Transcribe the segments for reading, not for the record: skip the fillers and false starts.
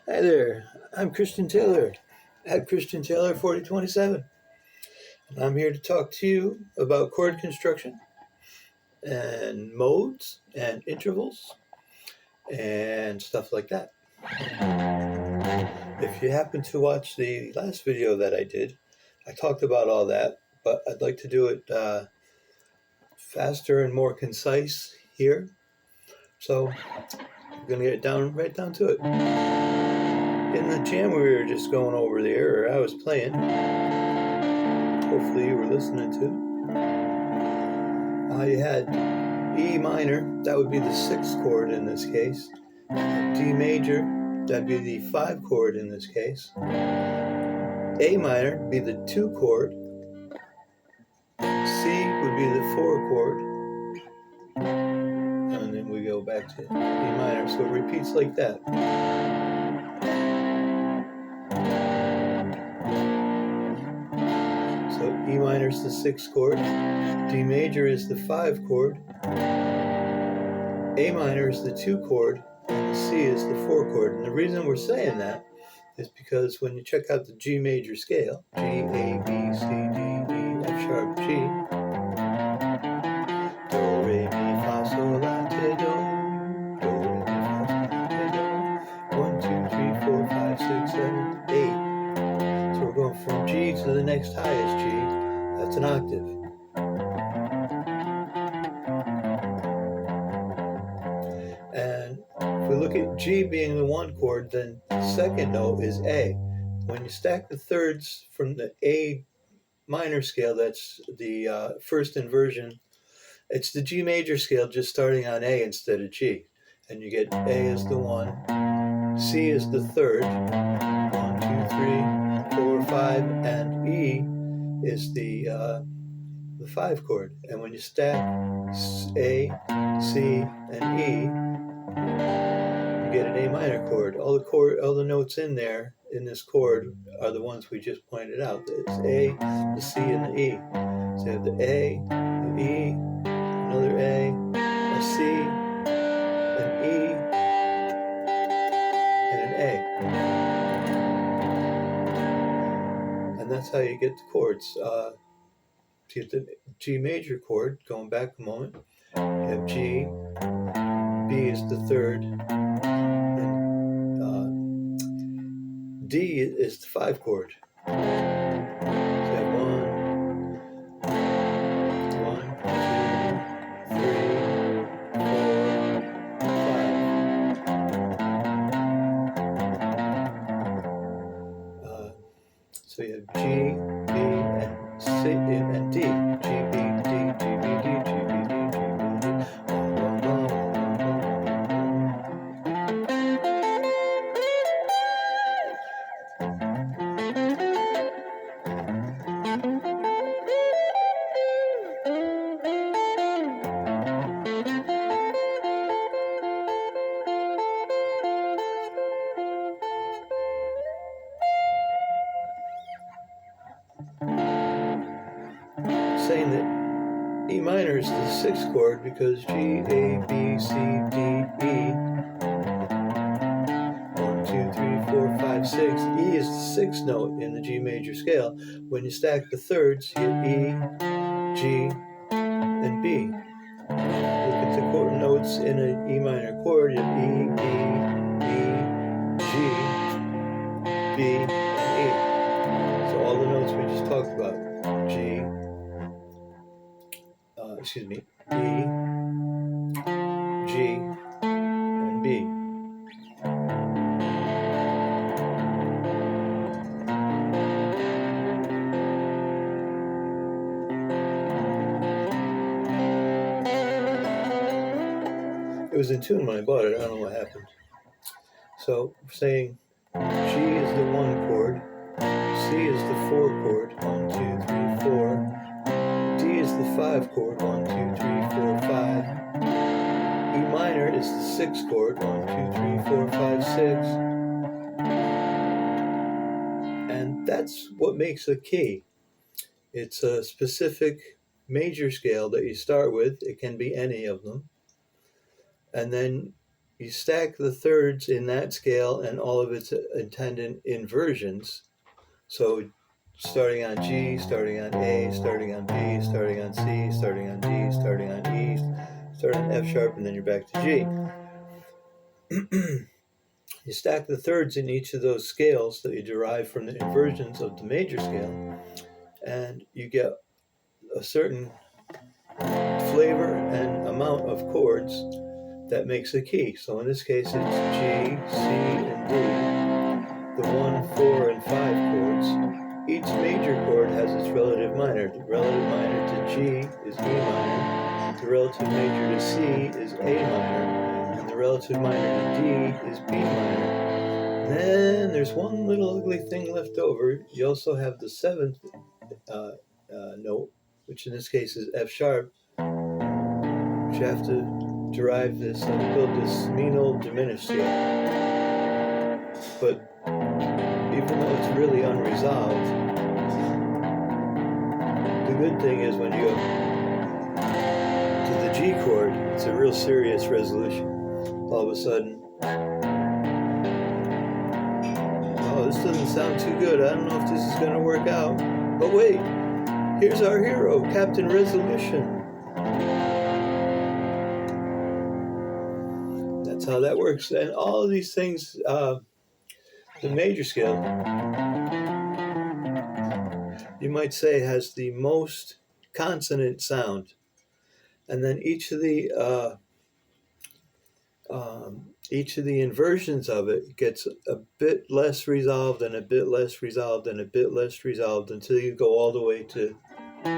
Hi there, I'm Christian Taylor at Christian Taylor 4027. And I'm here to talk to you about chord construction and modes and intervals and stuff like that. If you happen to watch the last video that I did, I talked about all that, but I'd like to do it faster and more concise here. So I'm going to get right down to it. In the jam we were just going over there, or I was playing, hopefully you were listening to, you had E minor, that would be the 6th chord in this case. D major, that'd be the 5 chord in this case. A minor would be the 2 chord. C would be the 4 chord. And then we go back to E minor, so it repeats like that. So E minor is the 6th chord, D major is the 5 chord, A minor is the 2 chord, and C is the 4 chord. And the reason we're saying that is because when you check out the G major scale, G, A, B, C, D, E, F sharp, G, Do, Re, Mi, Fa, Sol, La, Ti, Do, Do, Re, Mi, Fa, Sol, La, Ti, Do, 1, 2, 3, 4, 5, 6, 7, 8. So we're going from G to the next highest G. That's an octave. And if we look at G being the 1 chord, then the second note is A. When you stack the thirds from the A minor scale, that's the first inversion, it's the G major scale just starting on A instead of G. And you get A is the 1, C is the 3rd, 1, 2, 3, 4, 5, and E is the 5 chord. And when you stack A, C, and E, you get an A minor chord. All the notes in there in this chord are the ones we just pointed out. It's A, the C, and the E. So you have the A, the E, another A, a C, an E, and an A. And that's how you get the chords. To get the G major chord, going back a moment, you have G, B is the 3rd, and D is the 5 chord. So you have 1, 2, 3, 4, 5. So you have G, B, and C, and D. G, B, D, G, B, D, G, B, D, G, B, D. Saying that E minor is the 6th chord because G, A, B, C, D, E, 1, 2, 3, 4, 5, 6. E is the 6th note in the G major scale. When you stack the thirds, you get E, G, B. Look at the chord notes in an E minor chord. You have E, B, E, G, B, and E. So all the notes we just talked about. G, E, G, and B. It was in tune when I bought it. I don't know what happened. So saying G is the 1 chord, C is the 4 chord, 1, 2, 3, 4. D is the 5 chord, 1, 2, 3, 4, 5. E minor is the 6 chord, 1, 2, 3, 4, 5, 6. And that's what makes a key. It's a specific major scale that you start with. It can be any of them. And then you stack the thirds in that scale and all of its attendant inversions. So starting on G, starting on A, starting on B, starting on C, starting on D, starting on E, starting on F sharp, and then you're back to G. You stack the thirds in each of those scales that you derive from the inversions of the major scale, and you get a certain flavor and amount of chords that makes a key. So in this case, it's G, C, and D, the 1, 4, and 5 chords. Each major chord has its relative minor. The relative minor to G is E minor, the relative major to C is A minor, and the relative minor to D is B minor. Then there's one little ugly thing left over. You also have the 7th note, which in this case is F sharp, which you have to derive this and build this mean old diminished scale. But even though it's really unresolved, the good thing is when you go to the G chord, it's a real serious resolution. All of a sudden, oh, this doesn't sound too good. I don't know if this is going to work out. But wait, here's our hero, Captain Resolution. That's how that works. And all of these things, the major scale, you might say, has the most consonant sound. And then each of the inversions of it gets a bit less resolved and a bit less resolved and a bit less resolved until you go all the way to the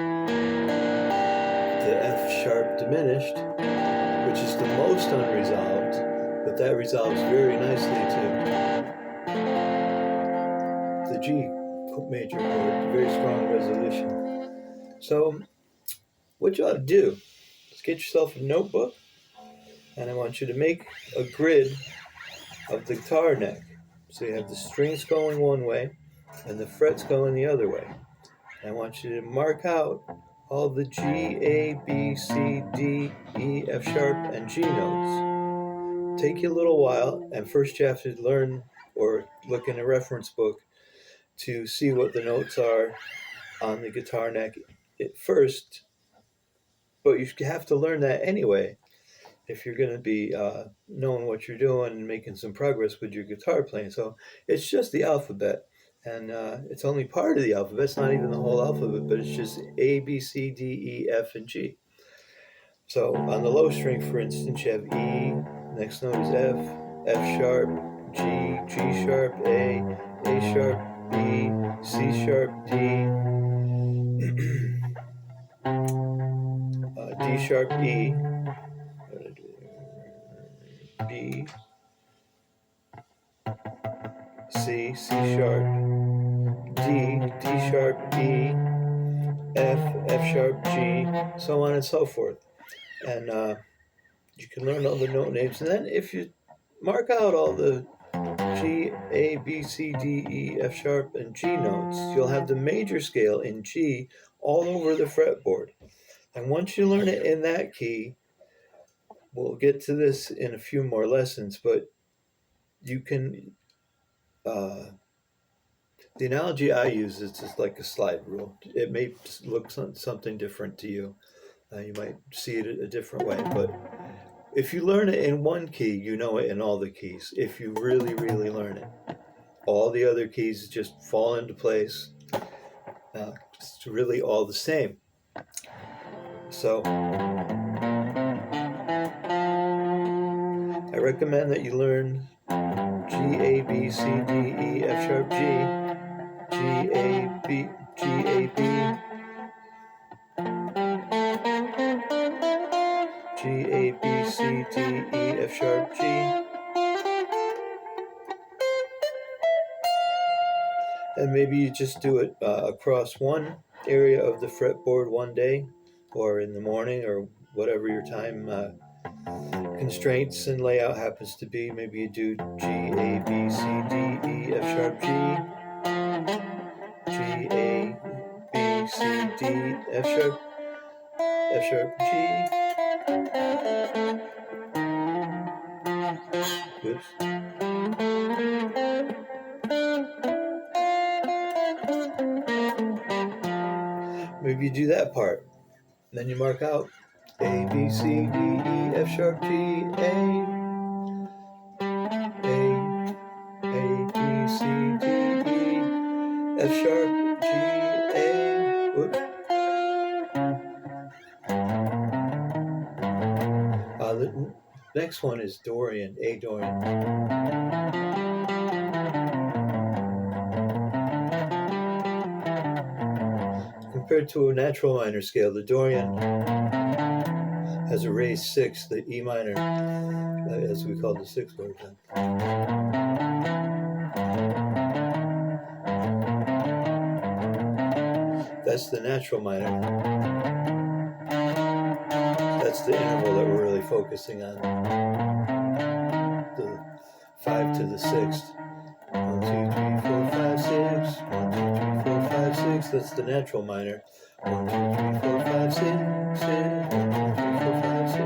F sharp diminished, which is the most unresolved, but that resolves very nicely to the G major chord, very strong resolution. So what you ought to do is get yourself a notebook, and I want you to make a grid of the guitar neck. So you have the strings going one way and the frets going the other way. And I want you to mark out all the G, A, B, C, D, E, F sharp, and G notes. Take you a little while, and first you have to learn or look in a reference book to see what the notes are on the guitar neck at first, but you have to learn that anyway if you're going to be knowing what you're doing and making some progress with your guitar playing. So it's just the alphabet, and it's only part of the alphabet. It's not even the whole alphabet, but it's just A, B, C, D, E, F, and G. So on the low string, for instance, you have E, next note is F, F sharp, G, G sharp, A sharp, B, C sharp, D, D sharp, E, B, C, C sharp, D, D sharp, E, F, F sharp, G, so on and so forth. And you can learn all the note names. And then if you mark out all the G, A, B, C, D, E, F sharp, and G notes, you'll have the major scale in G all over the fretboard. And once you learn it in that key, we'll get to this in a few more lessons, but you can, the analogy I use is just like a slide rule. It may look something different to you, You might see it a different way, but if you learn it in one key, you know it in all the keys. If you really, really learn it, all the other keys just fall into place. It's really all the same. So I recommend that you learn G, A, B, C, D, E, F sharp, G, G, A, B, G, A, B, G, A, B, C, D, E, F sharp, G. And maybe you just do it across one area of the fretboard one day, or in the morning, or whatever your time constraints and layout happens to be. Maybe you do G, A, B, C, D, E, F sharp, G, G, A, B, C, D, F sharp, G. Oops. Maybe you do that part. Then you mark out A, B, C, D, E, F sharp, G, A, B, C, D, E, F sharp, G, A. Whoops. The next one is Dorian, A Dorian. Compared to a natural minor scale, the Dorian has a raised sixth, the E minor, as we call the sixth chord. That's the natural minor. That's the interval that we're really focusing on. The 5 to the 6th. 1, 2, 3, 4, 5, 6. 1, 2, 3, 4, 5, 6. That's the natural minor. 1, 2, 3, 4, 5, 6. 6. 1, 2, 3, 4, 5, 6.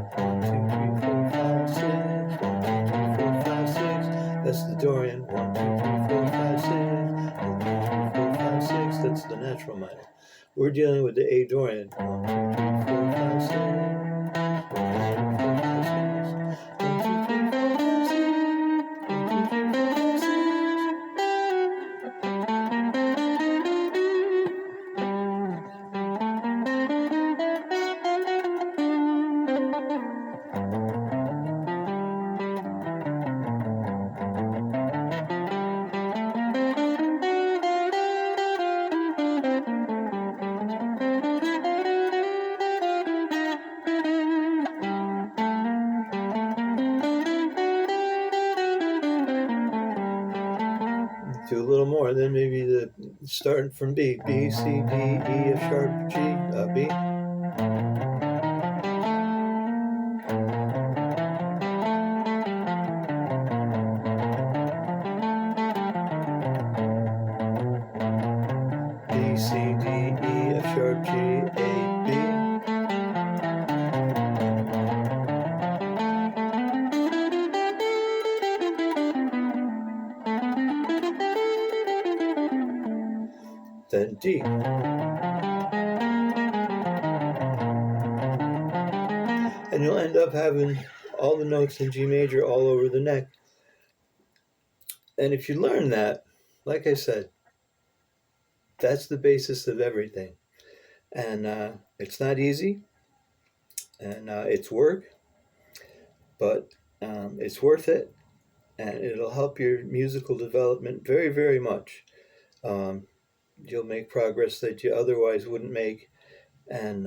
1, 2, 3, 4, 5, 6. 1, 2, 3, 4, 5, 6. That's the Dorian. 1, 2, 3, 4, 5, 6. 1, 2, 3, 4, 5, 6. That's the natural minor. We're dealing with the A Dorian. 1, 2, 3, 4, 5, 6. 1, 2, 3, 4, 5, 6. 1, 2, 3, 4, 5, 6. 1, 2, 3, 4, 5, 6. Do a little more, then maybe the starting from B, B, C, D, E, F sharp, G, B. B, C, D, E, F sharp, G, A, B. Then D. And you'll end up having all the notes in G major all over the neck. And if you learn that, like I said, that's the basis of everything. And it's not easy, and it's work, but it's worth it, and it'll help your musical development very, very much. You'll make progress that you otherwise wouldn't make. And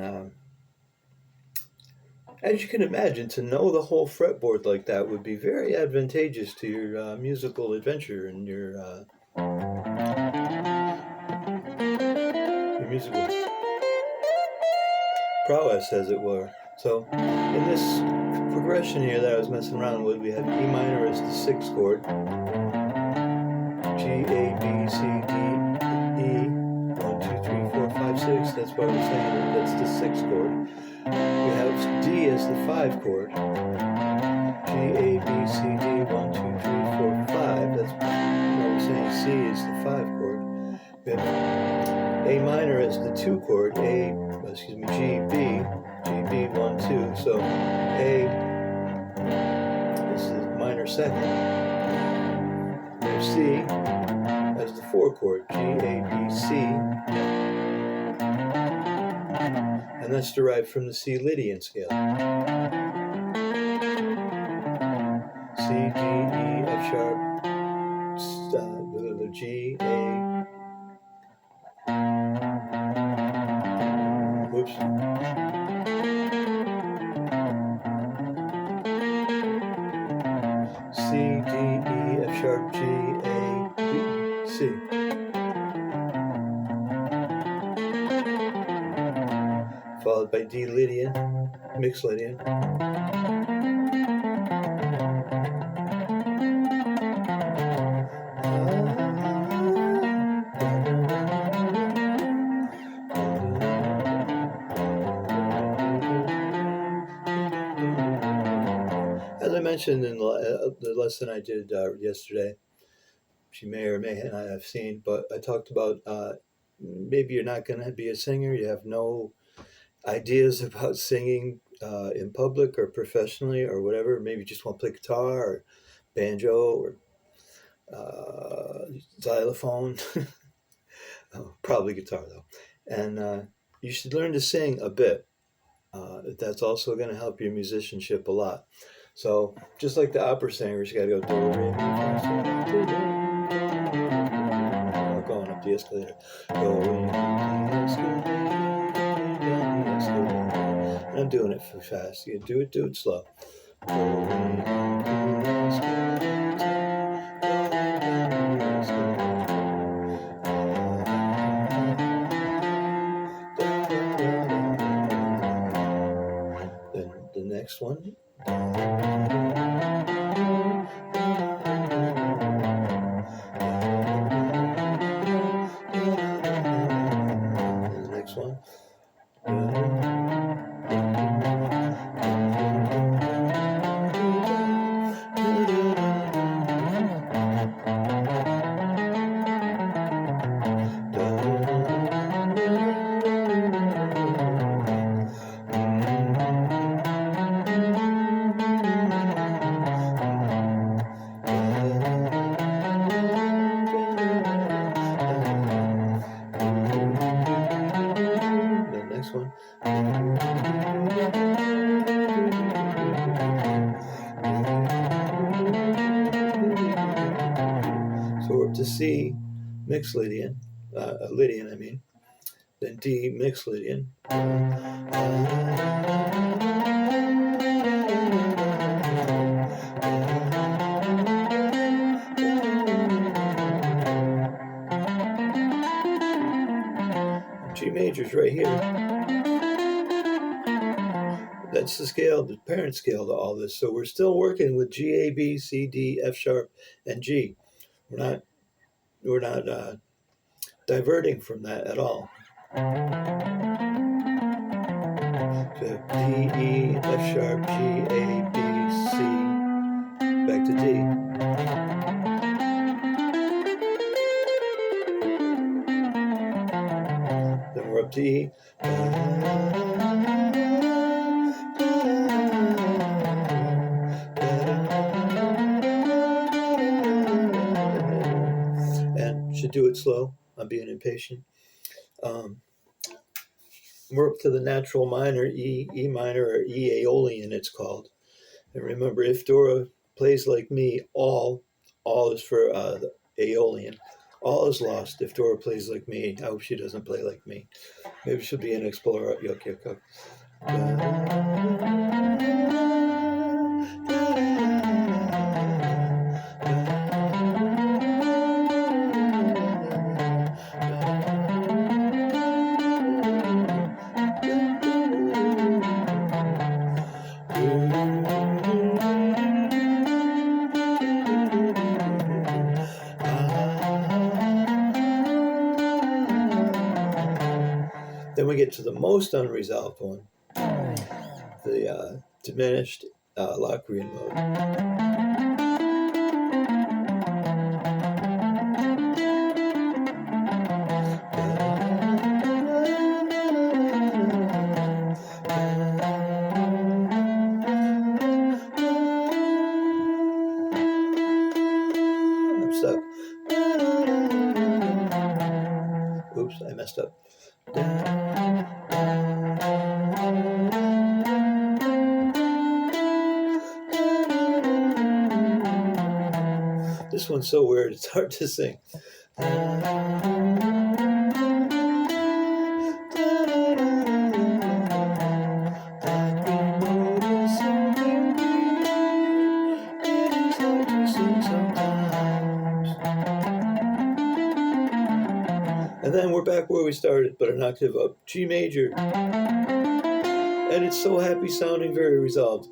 as you can imagine, to know the whole fretboard like that would be very advantageous to your musical adventure and your musical prowess, as it were. So in this progression here that I was messing around with, we have E minor as the sixth chord, G, A, B, C, D, E, 1, 2, 3, 4, 5, 6. That's why we're saying that that's the sixth chord. We have D as the 5 chord, G, A, B, C, D, 1, 2, 3, 4, 5. That's why we're saying C is the 5 chord. We have A minor as the 2 chord, A, GB 1 2. So A is the minor second. There's C as the 4 chord, G A B C, and that's derived from the C Lydian scale. C, G, E, F sharp, G, A. Whoops. C, D, E, F sharp, G, A, B, C. Followed by D Lydian, mixed Lydian. As I mentioned in the lesson I did yesterday, she may or may not have seen, but I talked about maybe you're not going to be a singer, you have no ideas about singing in public or professionally or whatever. Maybe you just want to play guitar or banjo or xylophone. Probably guitar though. And you should learn to sing a bit. That's also going to help your musicianship a lot. So just like the opera singers, you got to go do, re, mi, fa, sol, la, ti, do. Or going up the escalator. Going up the escalator, down the escalator. And I'm doing it for fast. You do it slow. Going up the escalator, down the escalator. Then the next one. The next one. Next one. So we're up to C, mixed Lydian, Lydian I mean, then D, mixed Lydian. G major's right here. That's the scale, the parent scale to all this. So we're still working with G, A, B, C, D, F sharp, and G. We're not diverting from that at all. So D, E, F sharp, G, A, B, C, back to D. Then we're up to E. Should do it slow. I'm being impatient. We're up to the natural minor, E minor, or E Aeolian it's called. And remember, if Dora plays like me, all is for the Aeolian. All is lost if Dora plays like me. I hope she doesn't play like me. Maybe she'll be an explorer. Yuck, yuck, yuck. Then we get to the most unresolved one, the diminished Locrian mode. messed up. This one's so weird, it's hard to sing. And then we're back where we started, but an octave up. G major. And it's so happy sounding, very resolved.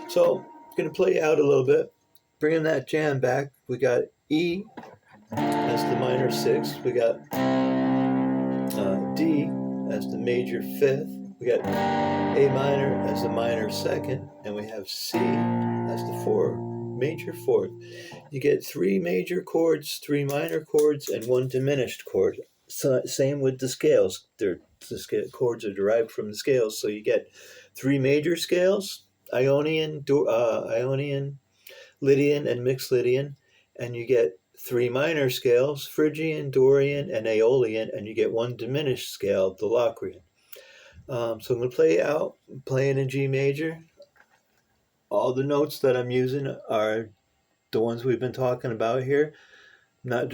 So, going to play out a little bit. Bringing that jam back, we got E, that's the minor sixth. We got D as the major fifth. We got A minor as the minor second. And we have C as the major fourth. You get 3 major chords, 3 minor chords, and 1 diminished chord. So, same with the scales. The chords are derived from the scales. So you get 3 major scales, Ionian, Lydian, and mixed Lydian, and you get 3 minor scales, Phrygian, Dorian, and Aeolian, and you get 1 diminished scale, the Locrian. So I'm going to play out, playing in G major. All the notes that I'm using are the ones we've been talking about here. I'm not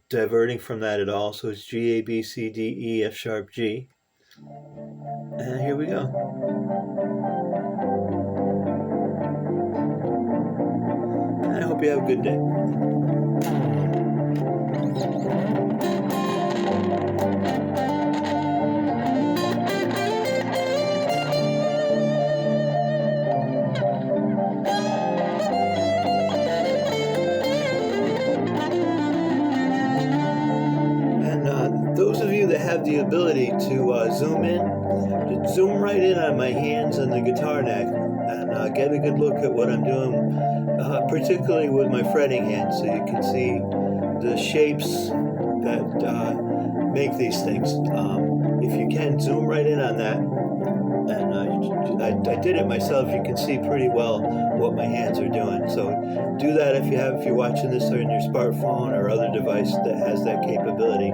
diverting from that at all. So it's G, A, B, C, D, E, F sharp, G. And here we go. I hope you have a good day. And those of you that have the ability to zoom in, just zoom right in on my hands and the guitar neck and get a good look at what I'm doing. Particularly with my fretting hand, so you can see the shapes that make these things. If you can, zoom right in on that. And I did it myself. You can see pretty well what my hands are doing. So do that if you're watching this on your smartphone or other device that has that capability.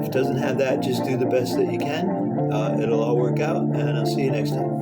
If it doesn't have that, just do the best that you can. It'll all work out, and I'll see you next time.